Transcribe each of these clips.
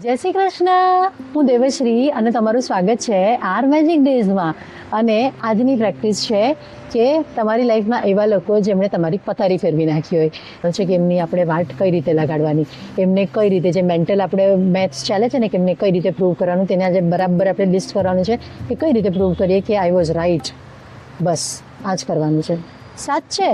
જય શ્રી કૃષ્ણ. હું દેવશ્રી અને તમારું સ્વાગત છે આર મેજિક ડેઝમાં. અને આજની પ્રેક્ટિસ છે કે તમારી લાઈફમાં એવા લોકો જેમણે તમારી પથારી ફેરવી નાખી હોય છે કે એમની આપણે વાટ કઈ રીતે લગાડવાની, એમને કઈ રીતે જે મેન્ટલ આપણે મેથ્સ ચાલે છે ને કે એમને કઈ રીતે પ્રૂવ કરવાનું, તેને આજે બરાબર આપણે લિસ્ટ કરવાનું છે કે કઈ રીતે પ્રૂવ કરીએ કે આઈ વોઝ રાઈટ. બસ આ જ કરવાનું છે. સાચે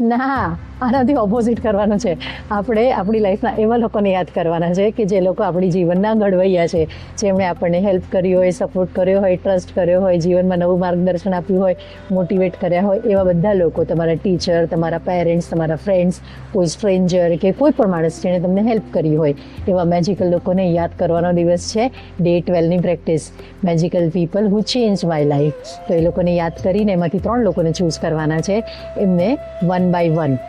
ના, આનાથી ઓપોઝિટ કરવાનું છે. આપણે આપણી લાઈફના એવા લોકોને યાદ કરવાના છે કે જે લોકો આપણી જીવનના ઘડવૈયા છે, જેમણે આપણને હેલ્પ કરી હોય, સપોર્ટ કર્યો હોય, ટ્રસ્ટ કર્યો હોય, જીવનમાં નવું માર્ગદર્શન આપ્યું હોય, મોટિવેટ કર્યા હોય. એવા બધા લોકો, તમારા ટીચર, તમારા પેરેન્ટ્સ, તમારા ફ્રેન્ડ્સ, કોઈ સ્ટ્રેન્જર કે કોઈ પણ માણસ જેણે તમને હેલ્પ કરી હોય, એવા મેજિકલ લોકોને યાદ કરવાનો દિવસ છે. ડે 12ની practice, magical people who change my life. તો એ લોકોને યાદ કરીને એમાંથી 3 લોકોને ચૂઝ કરવાના છે. એમને 1 by 1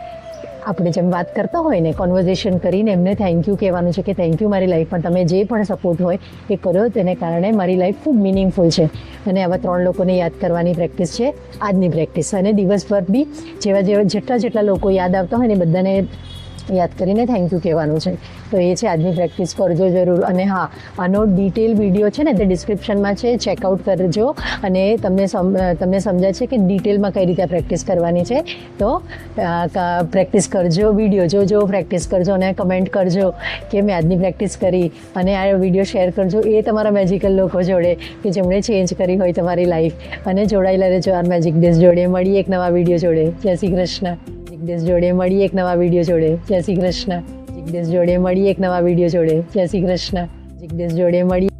આપણે જેમ વાત કરતા હોય ને, કોન્વર્ઝેશન કરીને એમને થેન્ક યુ કહેવાનું છે કે થેન્ક યુ, મારી લાઈફમાં તમે જે પણ સપોર્ટ હોય એ કર્યો, તેને કારણે મારી લાઈફ ખૂબ મિનિંગફુલ છે. અને આવા 3 લોકોને યાદ કરવાની પ્રેક્ટિસ છે આજની પ્રેક્ટિસ. અને દિવસભર બી જેટલા લોકો યાદ આવતા હોય ને બધાને યાદ કરીને થેન્ક યુ કહેવાનું છે. તો એ છે આજની પ્રેક્ટિસ, કરજો જરૂર. અને હા, આનો ડિટેલ વિડીયો છે ને તે ડિસ્ક્રિપ્શનમાં છે, ચેકઆઉટ કરજો. અને તમને સમજાય છે કે ડિટેલમાં કઈ રીતે પ્રેક્ટિસ કરવાની છે. તો પ્રેક્ટિસ કરજો, વિડીયો જોજો, પ્રેક્ટિસ કરજો અને કમેન્ટ કરજો કે મેં આજની પ્રેક્ટિસ કરી. અને આ વિડીયો શેર કરજો એ તમારા મેજિકલ લોકો જોડે કે જેમણે ચેન્જ કરી હોય તમારી લાઈફ. અને જોડાયેલા રહેજો આર મેજિક ડેઝ જોડે. મળીએ એક નવા વિડીયો જોડે. જય શ્રી કૃષ્ણ. ડેઝ જોડે મળીએ એક નવા વિડીયો જોડે. જય શ્રી કૃષ્ણ. ડેઝ જોડે મળીએ એક નવા વિડીયો જોડે. જય શ્રી કૃષ્ણ. ડેઝ જોડે મળીએ.